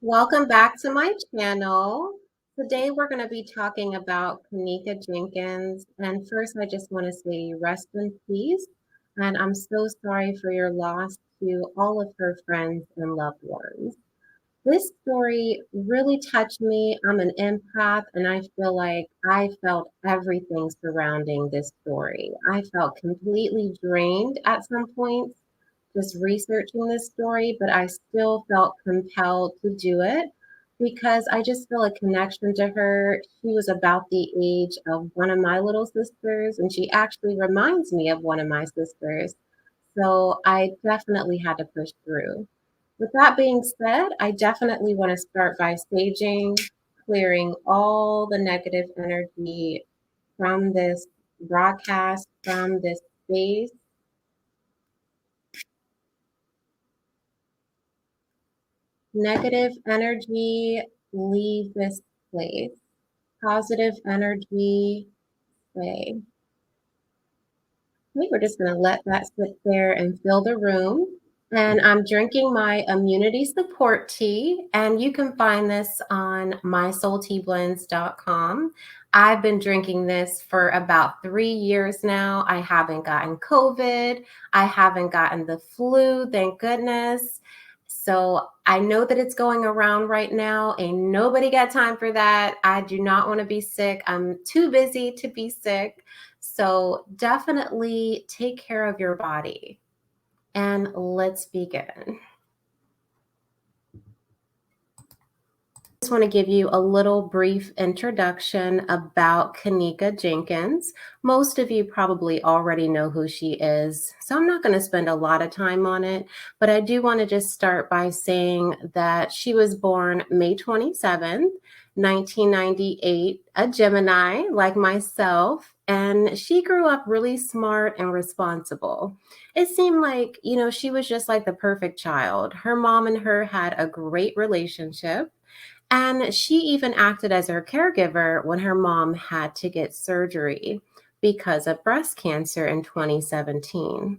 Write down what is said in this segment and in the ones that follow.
Welcome back to my channel. Today we're going to be talking about Kenneka Jenkins. And first, I just want to say rest in peace. And I'm so sorry for your loss to all of her friends and loved ones. This story really touched me. I'm an empath, and I feel like I felt everything surrounding this story. I felt completely drained at some points just researching this story, but I still felt compelled to do it because I just feel a connection to her. She was about the age of one of my little sisters, and she actually reminds me of one of my sisters. So I definitely had to push through. With that being said, I definitely want to start by staging, clearing all the negative energy from this broadcast, from this space. Negative energy, leave this place. Positive energy, stay. Okay, we're just going to let that sit there and fill the room. And I'm drinking my immunity support tea, and you can find this on mysoulteablends.com. I've been drinking this for about 3 years now. I haven't gotten COVID. I haven't gotten the flu, thank goodness. So I know that it's going around right now. Ain't nobody got time for that. I do not want to be sick. I'm too busy to be sick. So definitely take care of your body. And let's begin. I just want to give you a little brief introduction about Kenneka Jenkins. Most of you probably already know who she is, so I'm not going to spend a lot of time on it, but I do want to just start by saying that she was born May 27th, 1998, a Gemini like myself, and she grew up really smart and responsible. It seemed like, she was just like the perfect child. Her mom and her had a great relationship. And she even acted as her caregiver when her mom had to get surgery because of breast cancer in 2017.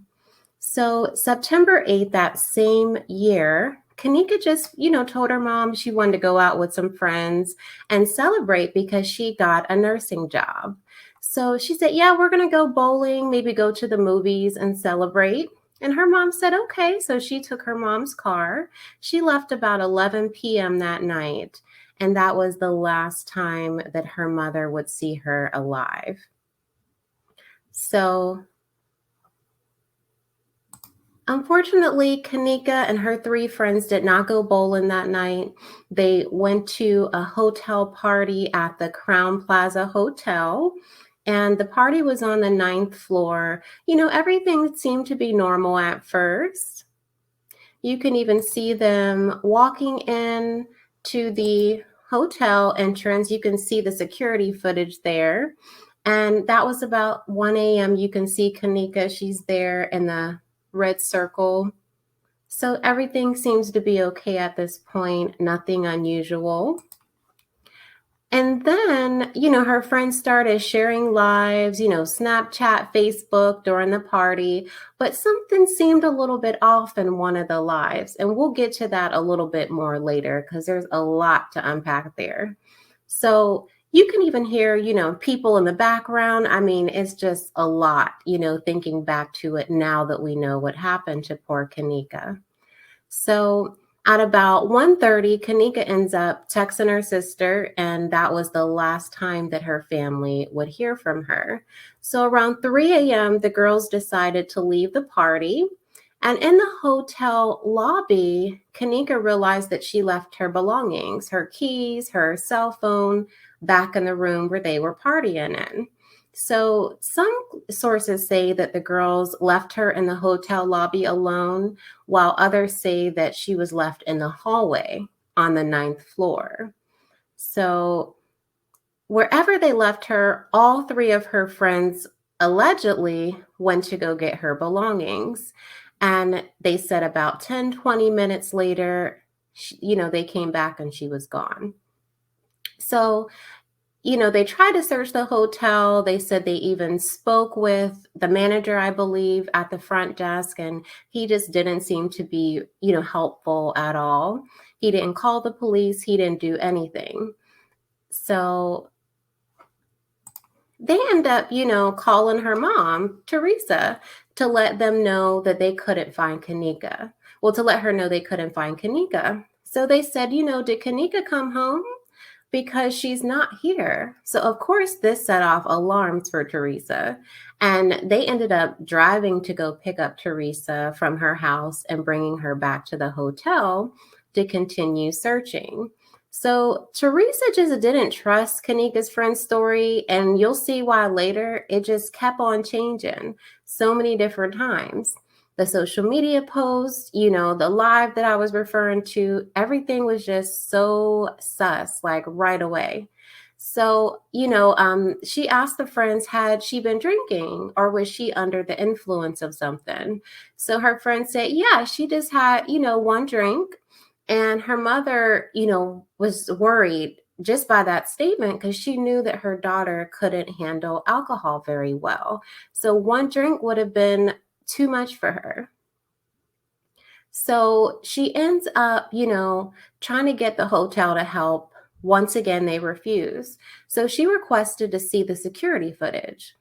So, September 8th, that same year, Kanika just, told her mom she wanted to go out with some friends and celebrate because she got a nursing job. So she said, yeah, we're going to go bowling, maybe go to the movies and celebrate. And her mom said, okay. So she took her mom's car. She left about 11 p.m. that night. And that was the last time that her mother would see her alive. So unfortunately, Kanika and her three friends did not go bowling that night. They went to a hotel party at the Crowne Plaza Hotel, and the party was on the 9th floor. Everything seemed to be normal at first. You can even see them walking in to the hotel entrance. You can see the security footage there. And that was about 1 a.m. You can see Kanika. She's there in the red circle. So everything seems to be okay at this point, nothing unusual. And then, her friends started sharing lives, Snapchat, Facebook during the party, but something seemed a little bit off in one of the lives. And we'll get to that a little bit more later because there's a lot to unpack there. So you can even hear, people in the background. I mean, it's just a lot, thinking back to it now that we know what happened to poor Kanika. So at about 1:30, Kanika ends up texting her sister, and that was the last time that her family would hear from her. So around 3 a.m., the girls decided to leave the party. And in the hotel lobby, Kanika realized that she left her belongings, her keys, her cell phone back in the room where they were partying in. So some sources say that the girls left her in the hotel lobby alone, while others say that she was left in the hallway on the 9th floor. So wherever they left her, all three of her friends allegedly went to go get her belongings. And they said about 10, 20 minutes later, they came back and she was gone. So they tried to search the hotel. They said they even spoke with the manager, I believe, at the front desk, and he just didn't seem to be, helpful at all. He didn't call the police, he didn't do anything. So they end up, calling her mom, Teresa, to let them know that they couldn't find Kanika. Well, to let her know they couldn't find Kanika. So they said, did Kanika come home? Because she's not here. So, of course, this set off alarms for Teresa. And they ended up driving to go pick up Teresa from her house and bringing her back to the hotel to continue searching. So, Teresa just didn't trust Kanika's friend's story. And you'll see why later. It just kept on changing so many different times. The social media posts, the live that I was referring to, everything was just so sus, like right away. So, she asked the friends, had she been drinking or was she under the influence of something? So her friend said, yeah, she just had, one drink. And her mother, was worried just by that statement because she knew that her daughter couldn't handle alcohol very well. So one drink would have been too much for her. So she ends up, trying to get the hotel to help. Once again, they refuse. So she requested to see the security footage.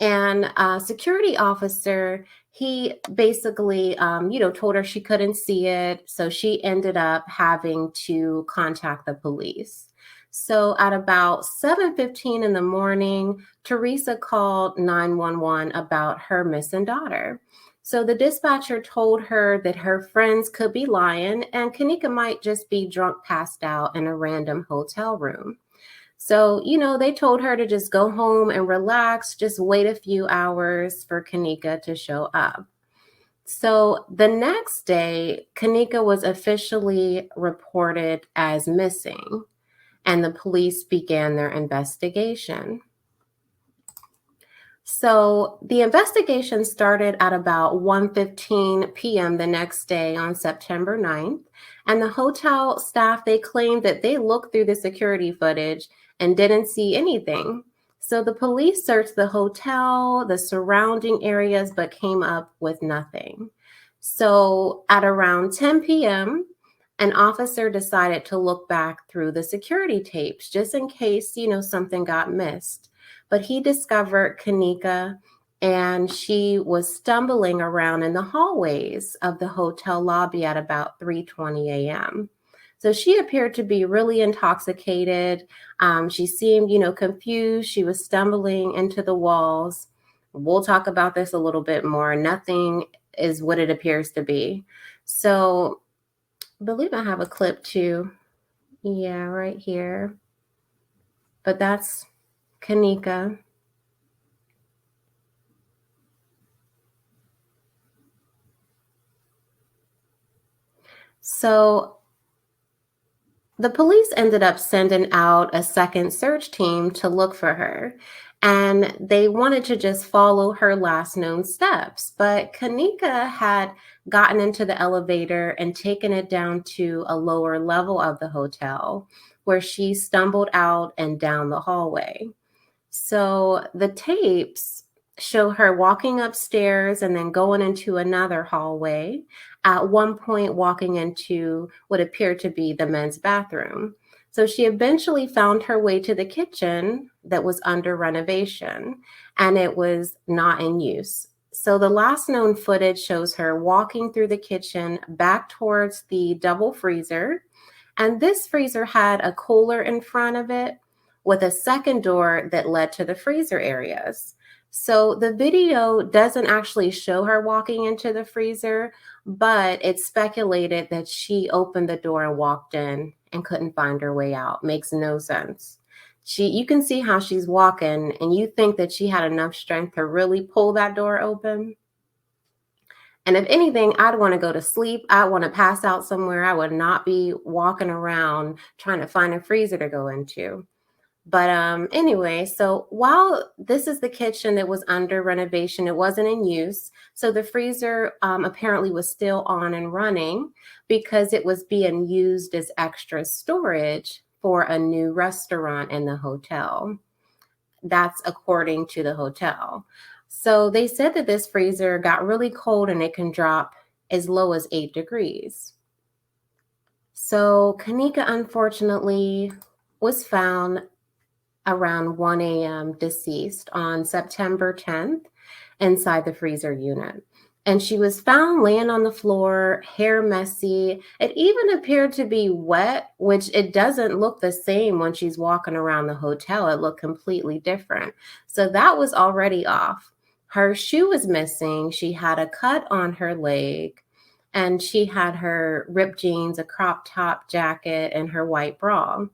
And a security officer, he basically, told her she couldn't see it. So she ended up having to contact the police. So at about 7:15 in the morning, Teresa called 911 about her missing daughter. So the dispatcher told her that her friends could be lying and Kanika might just be drunk, passed out in a random hotel room. So, they told her to just go home and relax, just wait a few hours for Kanika to show up. So the next day, Kanika was officially reported as missing, and the police began their investigation. So the investigation started at about 1:15 p.m. the next day on September 9th, and the hotel staff, they claimed that they looked through the security footage and didn't see anything. So the police searched the hotel, the surrounding areas, but came up with nothing. So at around 10 p.m., an officer decided to look back through the security tapes just in case, something got missed. But he discovered Kanika and she was stumbling around in the hallways of the hotel lobby at about 3:20 a.m. So she appeared to be really intoxicated. She seemed, confused. She was stumbling into the walls. We'll talk about this a little bit more. Nothing is what it appears to be. So I believe I have a clip too. Yeah, right here. But that's Kanika. So the police ended up sending out a second search team to look for her, and they wanted to just follow her last known steps. But Kanika had gotten into the elevator and taken it down to a lower level of the hotel where she stumbled out and down the hallway. So the tapes show her walking upstairs and then going into another hallway, at one point walking into what appeared to be the men's bathroom. So she eventually found her way to the kitchen that was under renovation and it was not in use. So the last known footage shows her walking through the kitchen back towards the double freezer. And this freezer had a cooler in front of it with a second door that led to the freezer areas. So the video doesn't actually show her walking into the freezer, but it's speculated that she opened the door and walked in and couldn't find her way out. Makes no sense. You can see how she's walking and you think that she had enough strength to really pull that door open. And if anything, I'd want to go to sleep. I want to pass out somewhere. I would not be walking around trying to find a freezer to go into. But anyway, so while this is the kitchen that was under renovation, it wasn't in use. So the freezer apparently was still on and running because it was being used as extra storage for a new restaurant in the hotel. That's according to the hotel. So they said that this freezer got really cold and it can drop as low as 8 degrees. So Kanika unfortunately was found around 1 a.m. deceased on September 10th inside the freezer unit. And she was found laying on the floor, hair messy. It even appeared to be wet, which it doesn't look the same when she's walking around the hotel. It looked completely different. So that was already off. Her shoe was missing. She had a cut on her leg, and she had her ripped jeans, a crop top jacket, and her white bra.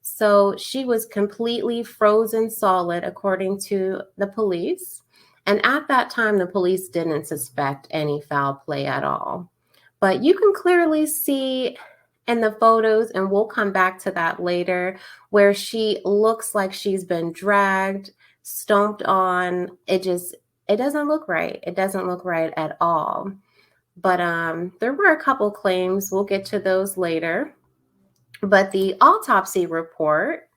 So she was completely frozen solid, according to the police. And at that time, the police didn't suspect any foul play at all. But you can clearly see in the photos, and we'll come back to that later, where she looks like she's been dragged, stomped on. It doesn't look right. It doesn't look right at all. But there were a couple claims. We'll get to those later. But the autopsy report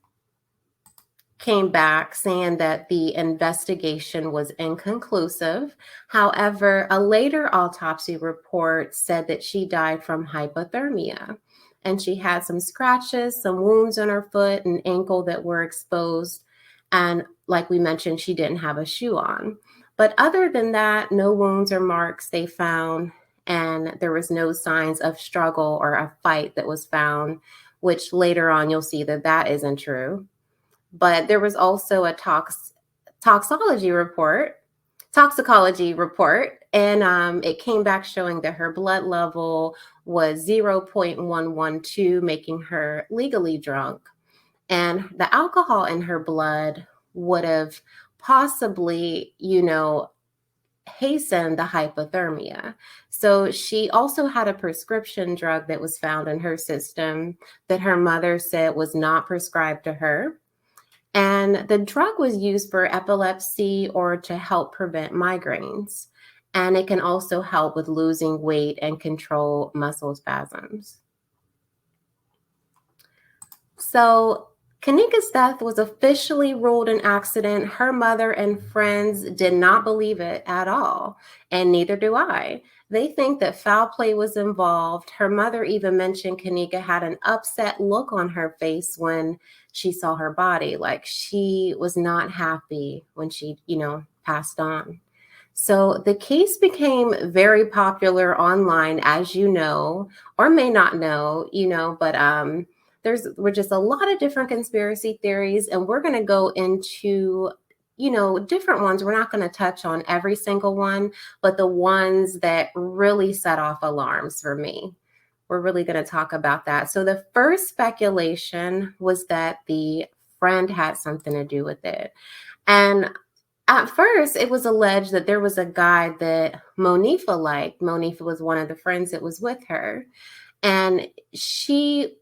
came back saying that the investigation was inconclusive. However, a later autopsy report said that she died from hypothermia. And she had some scratches, some wounds on her foot and ankle that were exposed. And like we mentioned, she didn't have a shoe on. But other than that, no wounds or marks they found. And there was no signs of struggle or a fight that was found, which later on you'll see that that isn't true. But there was also a toxicology report, and it came back showing that her blood level was 0.112, making her legally drunk. And the alcohol in her blood would have possibly, hastened the hypothermia. So she also had a prescription drug that was found in her system that her mother said was not prescribed to her. And the drug was used for epilepsy or to help prevent migraines. And it can also help with losing weight and control muscle spasms. So Kanika's death was officially ruled an accident. Her mother and friends did not believe it at all, and neither do I. They think that foul play was involved. Her mother even mentioned Kanika had an upset look on her face when she saw her body, like she was not happy when she, passed on. So the case became very popular online, as you know, or may not know, but were just a lot of different conspiracy theories, and we're going to go into different ones. We're not going to touch on every single one, but the ones that really set off alarms for me, we're really going to talk about that. So the first speculation was that the friend had something to do with it. And at first, it was alleged that there was a guy that Monifa liked. Monifa was one of the friends that was with her. And she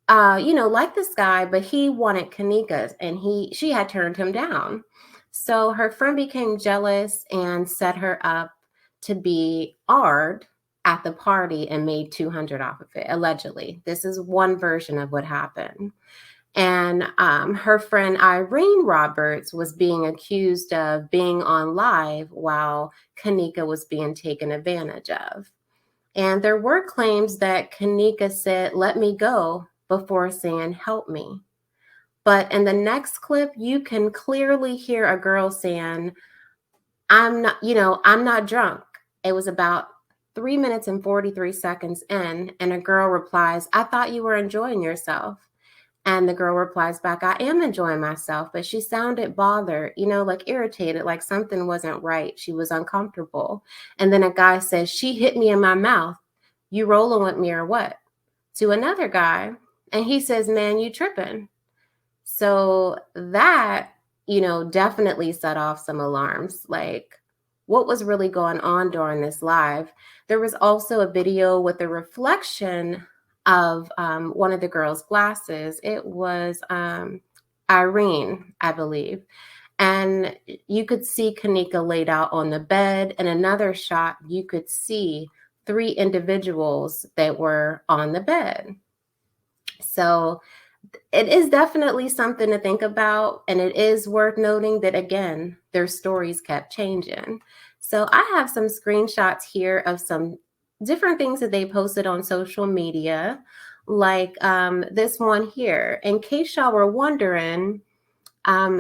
liked this guy, but he wanted Kanika, and she had turned him down. So her friend became jealous and set her up to be AR'd at the party and made $200 off of it, allegedly. This is one version of what happened. And her friend Irene Roberts was being accused of being on live while Kanika was being taken advantage of. And there were claims that Kanika said, "Let me go," before saying, "Help me." But in the next clip, you can clearly hear a girl saying, I'm not drunk. It was about 3 minutes and 43 seconds in, and a girl replies, "I thought you were enjoying yourself." And the girl replies back, "I am enjoying myself," but she sounded bothered, like irritated, like something wasn't right. She was uncomfortable. And then a guy says, "She hit me in my mouth. You rolling with me or what?" To another guy. And he says, "Man, you tripping." So that, definitely set off some alarms. Like, what was really going on during this live? There was also a video with the reflection of one of the girls' glasses. It was Irene, I believe. And you could see Kanika laid out on the bed. In another shot, you could see 3 individuals that were on the bed. So It is definitely something to think about, and it is worth noting that, again, their stories kept changing. So I have some screenshots here of some different things that they posted on social media, like this one here. In case y'all were wondering,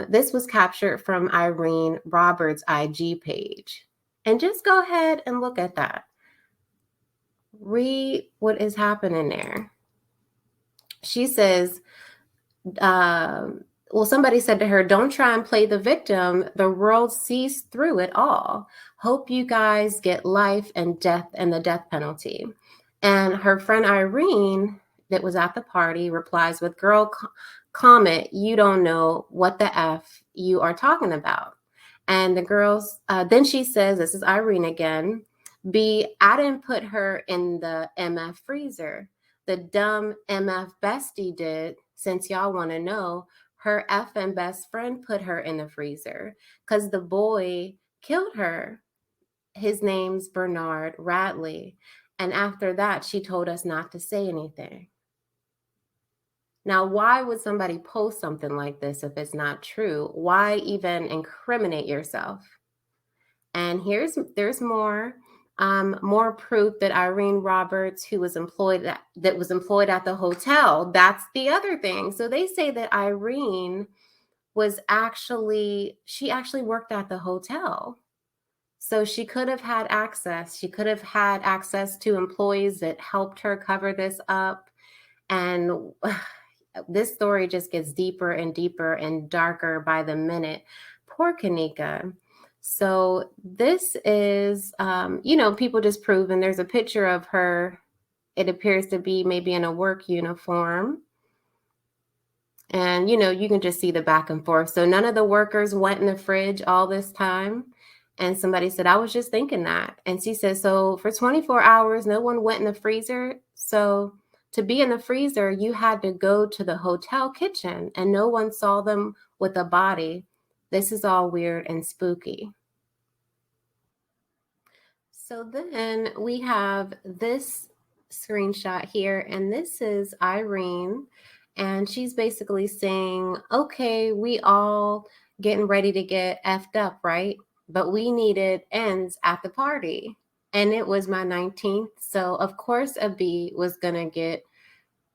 this was captured from Irene Roberts' IG page. And just go ahead and look at that. Read what is happening there. She says, well, somebody said to her, "Don't try and play the victim. The world sees through it all. Hope you guys get life and death and the death penalty." And her friend Irene, that was at the party, replies with, "Girl, comment, you don't know what the F you are talking about." And the girls, then she says, this is Irene again, I didn't put her in the MF freezer. The dumb MF bestie did. Since y'all want to know, her effing best friend put her in the freezer because the boy killed her. His name's Bernard Radley. And after that, she told us not to say anything. Now, why would somebody post something like this if it's not true? Why even incriminate yourself? And there's more proof that Irene Roberts, who was employed at the hotel, that's the other thing. So they say that Irene she actually worked at the hotel. So she could have had access. She could have had access to employees that helped her cover this up. And this story just gets deeper and deeper and darker by the minute. Poor Kanika. So this is, people just proving there's a picture of her. It appears to be maybe in a work uniform. And, you can just see the back and forth. So none of the workers went in the fridge all this time. And somebody said, "I was just thinking that." And she says, "So for 24 hours, no one went in the freezer. So to be in the freezer, you had to go to the hotel kitchen and no one saw them with a body. This is all weird and spooky." So then we have this screenshot here, and this is Irene, and she's basically saying, "Okay, we all getting ready to get effed up, right? But we needed ends at the party. And it was my 19th, so of course a B was gonna get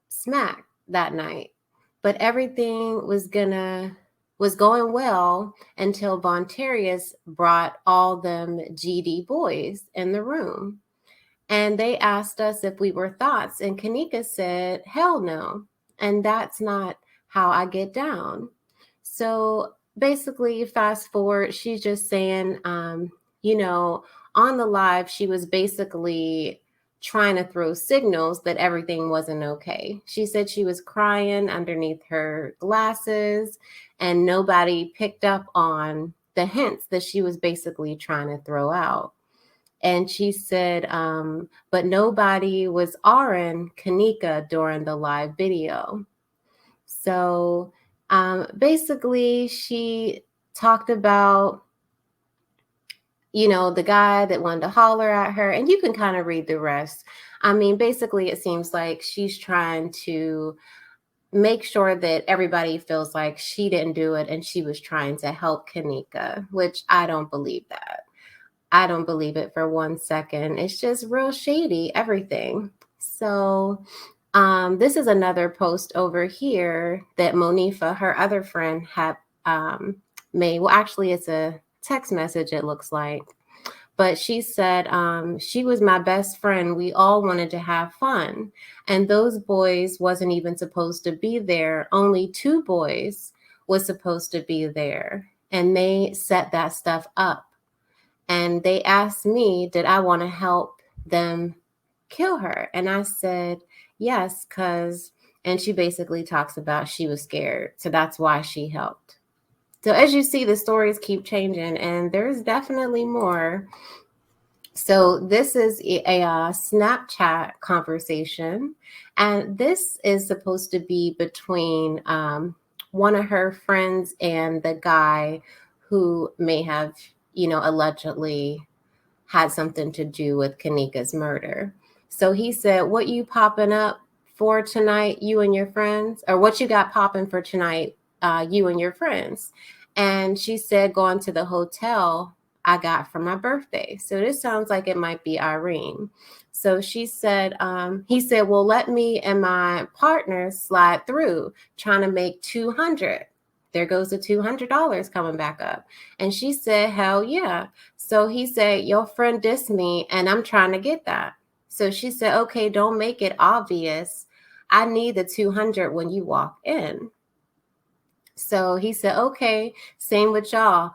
smacked that night. But everything was going well until Vontarius brought all them GD boys in the room. And they asked us if we were thoughts. And Kanika said, "Hell no." And that's not how I get down. So basically, fast forward, she's just saying, on the live, she was basically trying to throw signals that everything wasn't okay. She said she was crying underneath her glasses and nobody picked up on the hints that she was basically trying to throw out. And she said, but nobody was RN Kanika during the live video. So basically, she talked about, the guy that wanted to holler at her, and you can kind of read the rest. I mean, basically, it seems like she's trying to make sure that everybody feels like she didn't do it and she was trying to help Kanika, which I don't believe that. I don't believe it for 1 second. It's just real shady, everything. So this is another post over here that Monifa, her other friend, had made. Well, actually, it's a text message, it looks like. But she said, she was my best friend. We all wanted to have fun. And those boys wasn't even supposed to be there. Only 2 boys was supposed to be there. And they set that stuff up. And they asked me, did I want to help them kill her? And I said, yes, and she basically talks about she was scared. So that's why she helped. So as you see, the stories keep changing and there's definitely more. So this is a Snapchat conversation. And this is supposed to be between one of her friends and the guy who may have, allegedly had something to do with Kanika's murder. So he said, "What you popping up for tonight, you and your friends? Or what you got popping for tonight, you and your friends? And she said, going to the hotel I got for my birthday. So this sounds like it might be Irene. So she said, he said, well, let me and my partner slide through trying to make 200. There goes the $200 coming back up. And she said, hell yeah. So he said, your friend dissed me and I'm trying to get that. So she said, okay, don't make it obvious. I need the 200 when you walk in. So he said, okay, same with y'all,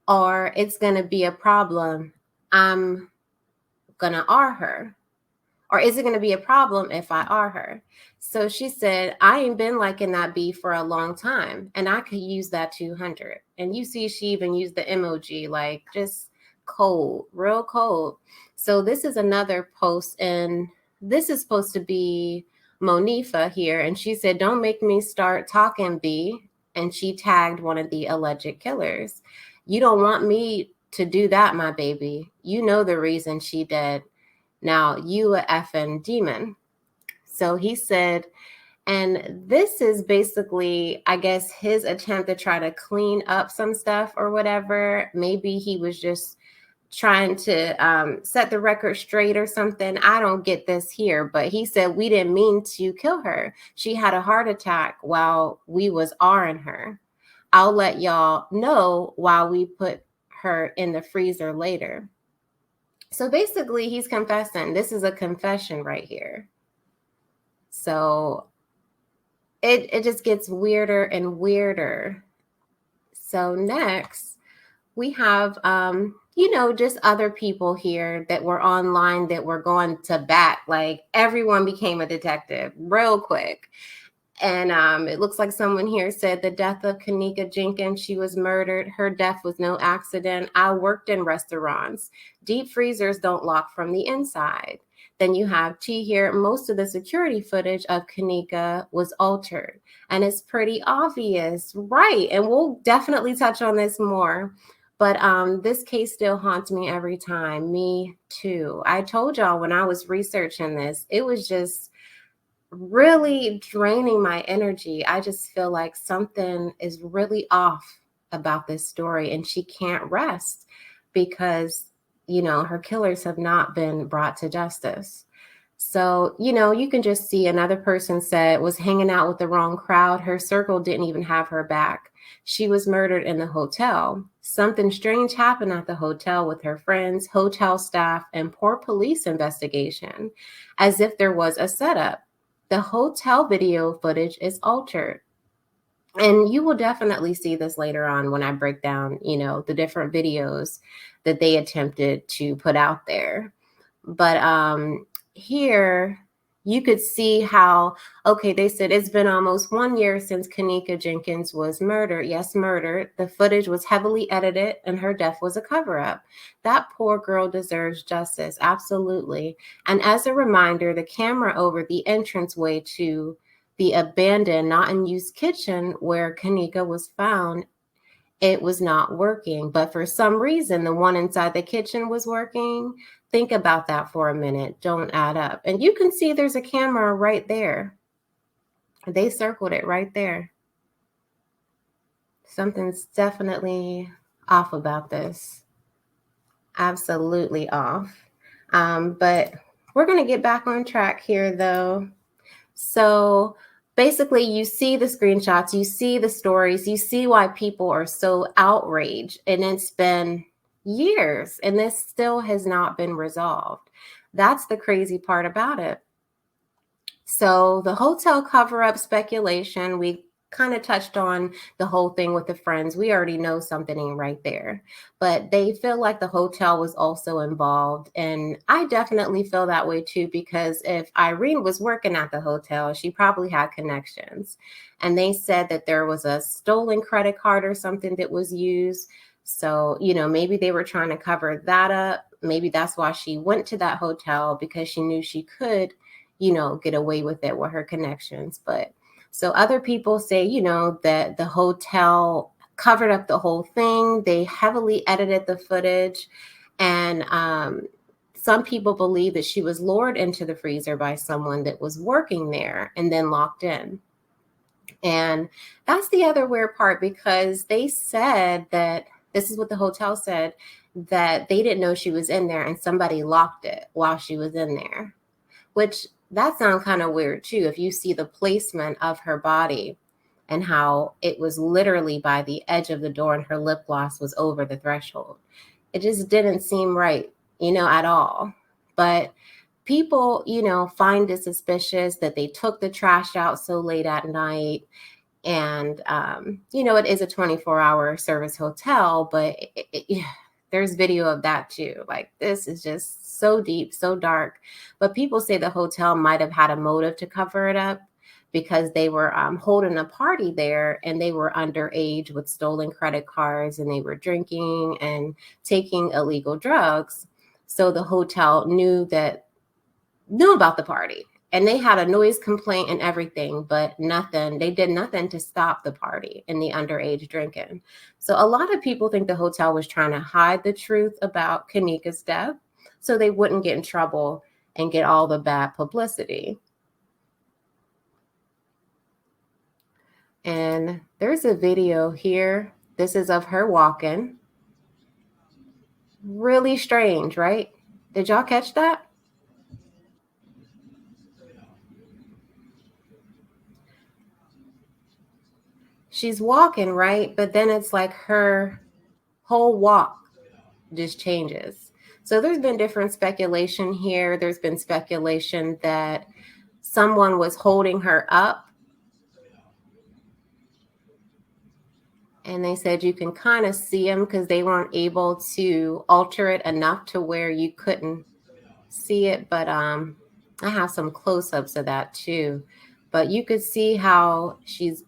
or it's going to be a problem. I'm going to R her. Or is it going to be a problem if I R her? So she said, I ain't been liking that beef for a long time, and I could use that 200. And you see, she even used the emoji, like just cold, real cold. So this is another post, and this is supposed to be Monifa here. And she said, don't make me start talking, B. And she tagged one of the alleged killers. You don't want me to do that, my baby. You know the reason she dead. Now you a effing demon. So he said, and this is basically, I guess, his attempt to try to clean up some stuff or whatever. Maybe he was just trying to set the record straight or something. I don't get this here, but he said, we didn't mean to kill her. She had a heart attack while we was R-ing her. I'll let y'all know while we put her in the freezer later. So basically, he's confessing. This is a confession right here. So it just gets weirder and weirder. So next, we have, just other people here that were online that were going to bat. Like everyone became a detective real quick. And it looks like someone here said the death of Kenneka Jenkins, she was murdered. Her death was no accident. I worked in restaurants. Deep freezers don't lock from the inside. Then you have T here. Most of the security footage of Kanika was altered. And it's pretty obvious, right? And we'll definitely touch on this more. But this case still haunts me every time. Me too. I told y'all when I was researching this, it was just really draining my energy. I just feel like something is really off about this story, and she can't rest because, her killers have not been brought to justice. So, you can just see another person said was hanging out with the wrong crowd. Her circle didn't even have her back. She was murdered in the hotel. Something strange happened at the hotel with her friends, hotel staff, and poor police investigation, as if there was a setup. The hotel video footage is altered. And you will definitely see this later on when I break down, the different videos that they attempted to put out there. But here you could see how, okay, they said it's been almost 1 year since Kenneka Jenkins was murdered. Yes, murdered. The footage was heavily edited and her death was a cover-up. That poor girl deserves justice, absolutely. And as a reminder, the camera over the entranceway to the abandoned, not in use kitchen where Kanika was found, it was not working. But for some reason, the one inside the kitchen was working. Think about that for a minute. Don't add up. And you can see there's a camera right there. They circled it right there. Something's definitely off about this. Absolutely off. But we're going to get back on track here, though. So basically, you see the screenshots, you see the stories, you see why people are so outraged. And it's been years, and this still has not been resolved. That's the crazy part about it. So the hotel cover-up speculation, we kind of touched on the whole thing with the friends. We already know something right there, but they feel like the hotel was also involved. And I definitely feel that way too, because if Irene was working at the hotel, she probably had connections. And they said that there was a stolen credit card or something that was used. So, maybe they were trying to cover that up. Maybe that's why she went to that hotel, because she knew she could, get away with it with her connections. But so other people say, that the hotel covered up the whole thing. They heavily edited the footage. And Some people believe that she was lured into the freezer by someone that was working there and then locked in. And that's the other weird part, because they said that this is what the hotel said, that they didn't know she was in there and somebody locked it while she was in there, which that sounds kind of weird too. If you see the placement of her body and how it was literally by the edge of the door and her lip gloss was over the threshold, it just didn't seem right, at all. But people, find it suspicious that they took the trash out so late at night. And, it is a 24-hour service hotel, but there's video of that too. Like, this is just so deep, so dark. But people say the hotel might have had a motive to cover it up, because they were holding a party there and they were underage with stolen credit cards, and they were drinking and taking illegal drugs. So the hotel knew about the party, and they had a noise complaint and everything, but they did nothing to stop the party and the underage drinking. So a lot of people think the hotel was trying to hide the truth about Kanika's death so they wouldn't get in trouble and get all the bad publicity. And there's a video here. This is of her walking. Really strange, right? Did y'all catch that? She's walking, right? But then it's like her whole walk just changes. So there's been different speculation here. There's been speculation that someone was holding her up. And they said you can kind of see them because they weren't able to alter it enough to where you couldn't see it. But I have some close-ups of that too. But you could see how she's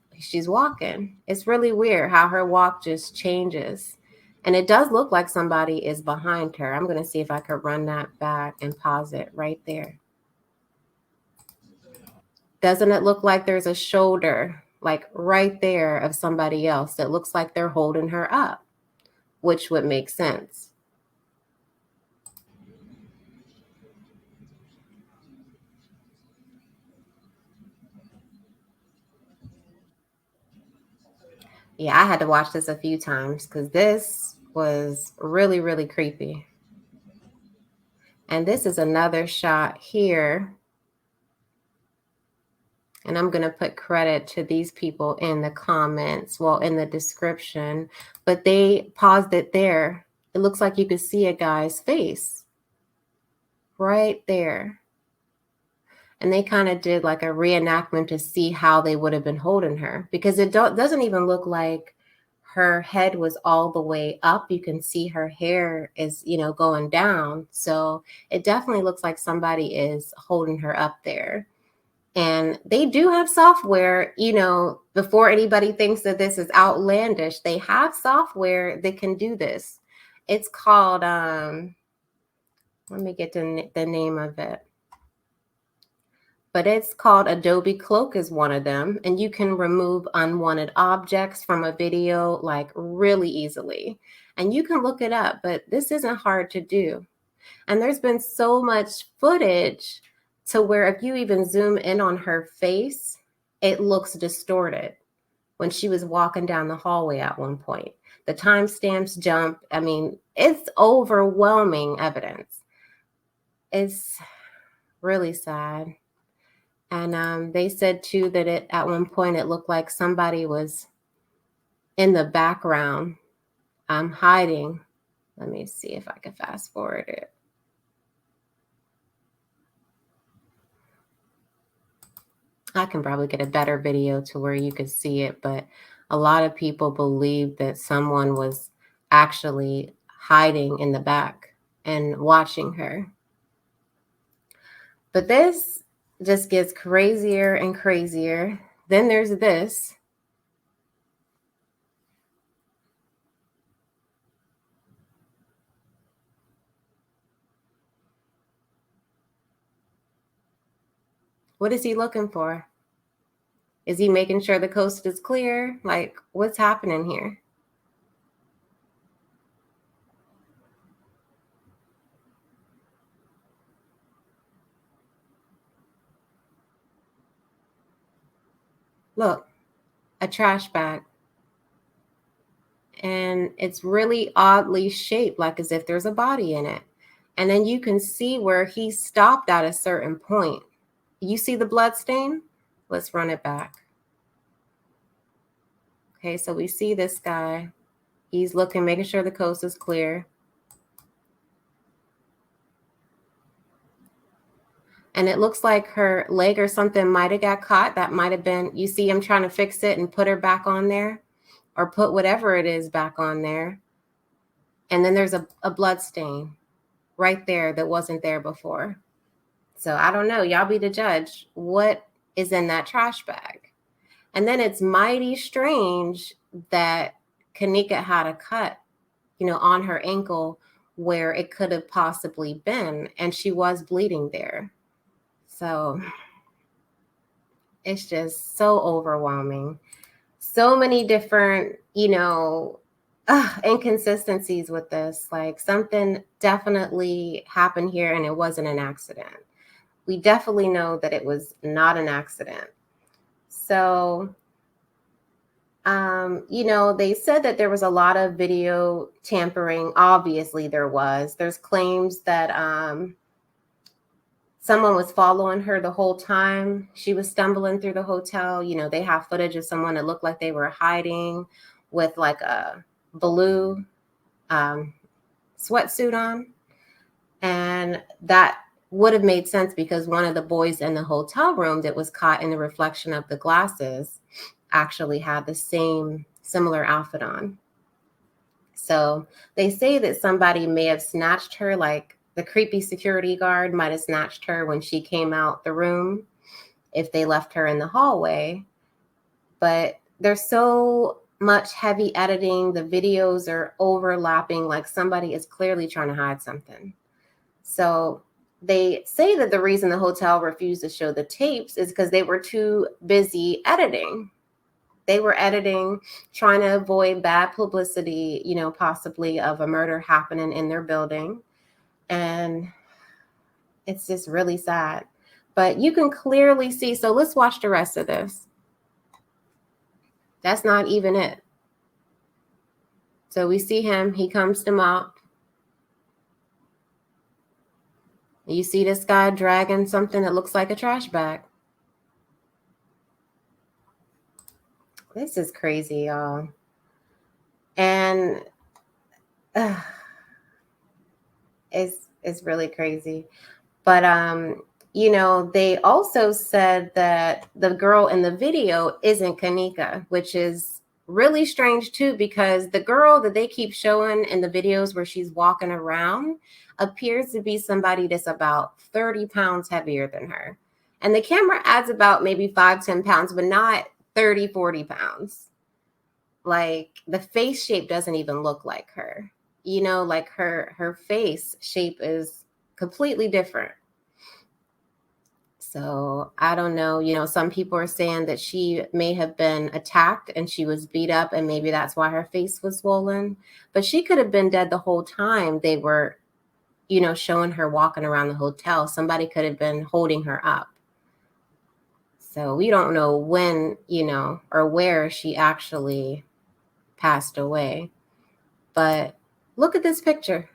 walking. It's really weird how her walk just changes. And it does look like somebody is behind her. I'm going to see if I could run that back and pause it right there. Doesn't it look like there's a shoulder, like right there, of somebody else that looks like they're holding her up, which would make sense. Yeah, I had to watch this a few times because this was really, really creepy. And this is another shot here. And I'm going to put credit to these people in the comments, well, in the description, but they paused it there. It looks like you could see a guy's face right there. And they kind of did like a reenactment to see how they would have been holding her, because it doesn't even look like her head was all the way up. You can see her hair is, going down. So it definitely looks like somebody is holding her up there. And they do have software, before anybody thinks that this is outlandish, they have software that can do this. It's called, let me get the name of it. But it's called Adobe Cloak is one of them. And you can remove unwanted objects from a video like really easily. And you can look it up, but this isn't hard to do. And there's been so much footage to where if you even zoom in on her face, it looks distorted when she was walking down the hallway at one point. The timestamps jump. I mean, it's overwhelming evidence. It's really sad. And they said too that at one point it looked like somebody was in the background hiding. Let me see if I can fast forward it. I can probably get a better video to where you could see it, but a lot of people believe that someone was actually hiding in the back and watching her. But this just gets crazier and crazier. Then there's this. What is he looking for? Is he making sure the coast is clear? Like, what's happening here? Look, a trash bag. And it's really oddly shaped, like as if there's a body in it. And then you can see where he stopped at a certain point. You see the blood stain? Let's run it back. Okay, so we see this guy. He's looking, making sure the coast is clear. And it looks like her leg or something might have got caught. That might have been, you see him trying to fix it and put her back on there, or put whatever it is back on there. And then there's a blood stain right there that wasn't there before. So I don't know. Y'all be the judge. What is in that trash bag? And then it's mighty strange that Kanika had a cut, on her ankle where it could have possibly been, and she was bleeding there. So it's just so overwhelming. So many different, inconsistencies with this. Like, something definitely happened here and it wasn't an accident. We definitely know that it was not an accident. So, they said that there was a lot of video tampering. Obviously, there was. There's claims that someone was following her the whole time she was stumbling through the hotel. They have footage of someone that looked like they were hiding with like a blue sweatsuit on. And that would have made sense because one of the boys in the hotel room that was caught in the reflection of the glasses actually had the same similar outfit on. So they say that somebody may have snatched her, like the creepy security guard might have snatched her when she came out the room if they left her in the hallway. But there's so much heavy editing. The videos are overlapping, like somebody is clearly trying to hide something. So they say that the reason the hotel refused to show the tapes is because they were too busy editing. They were editing, trying to avoid bad publicity, possibly of a murder happening in their building. And it's just really sad. But you can clearly see. So let's watch the rest of this. That's not even it. So we see him. He comes to mop. You see this guy dragging something that looks like a trash bag. This is crazy, y'all. And it's really crazy. But they also said that the girl in the video isn't Kanika, which is really strange too, because the girl that they keep showing in the videos where she's walking around appears to be somebody that's about 30 pounds heavier than her. And the camera adds about maybe 5-10 pounds, but not 30-40 pounds. Like, the face shape doesn't even look like her. Like her face shape is completely different. So I don't know. Some people are saying that she may have been attacked and she was beat up, and maybe that's why her face was swollen. But she could have been dead the whole time they were, showing her walking around the hotel. Somebody could have been holding her up. So we don't know when, or where she actually passed away. But look at this picture.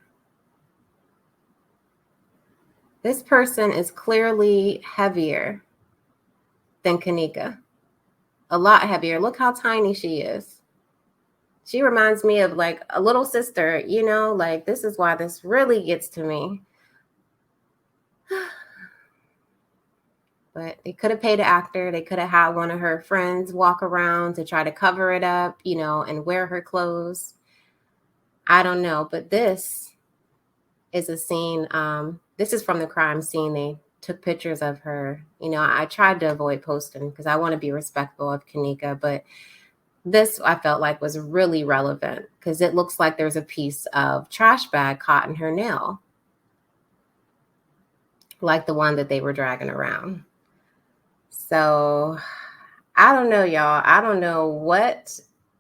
This person is clearly heavier than Kanika. A lot heavier. Look how tiny she is. She reminds me of like a little sister, like this is why this really gets to me. But they could have paid an actor. They could have had one of her friends walk around to try to cover it up, and wear her clothes. I don't know. But this is a scene. This is from the crime scene. They took pictures of her. I tried to avoid posting because I want to be respectful of Kanika, but this I felt like was really relevant because it looks like there's a piece of trash bag caught in her nail, like the one that they were dragging around. So I don't know, y'all. I don't know what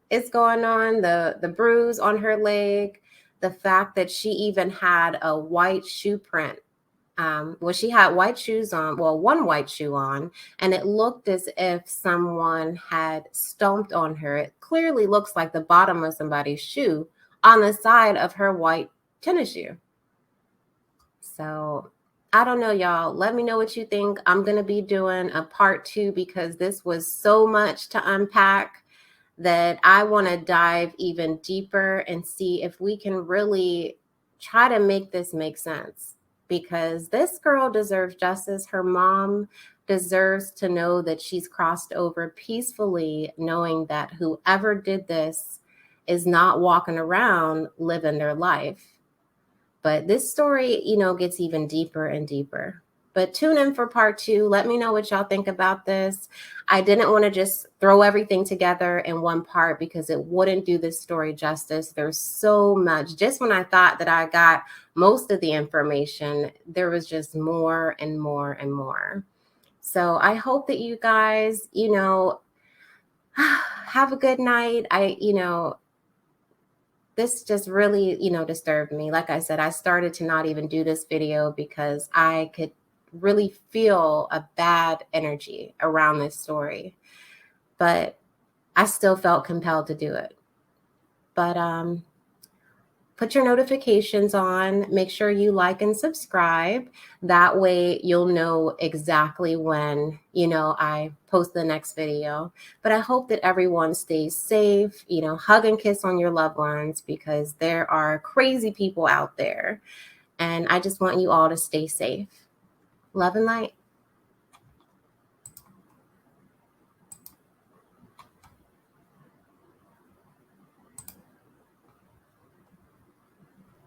is going on. The bruise on her leg, the fact that she even had a white shoe print Well, she had white shoes on, well, one white shoe on, and it looked as if someone had stomped on her. It clearly looks like the bottom of somebody's shoe on the side of her white tennis shoe. So I don't know, y'all. Let me know what you think. I'm going to be doing a part 2 because this was so much to unpack that I want to dive even deeper and see if we can really try to make this make sense, because this girl deserves justice. Her mom deserves to know that she's crossed over peacefully, knowing that whoever did this is not walking around living their life. But this story, gets even deeper and deeper. But tune in for part 2. Let me know what y'all think about this. I didn't want to just throw everything together in one part because it wouldn't do this story justice. There's so much. Just when I thought that I got most of the information, there was just more and more and more. So I hope that you guys, have a good night. This just really, disturbed me. Like I said, I started to not even do this video because I could really feel a bad energy around this story. But I still felt compelled to do it. But put your notifications on. Make sure you like and subscribe. That way you'll know exactly when, I post the next video. But I hope that everyone stays safe, hug and kiss on your loved ones, because there are crazy people out there. And I just want you all to stay safe. Love and light.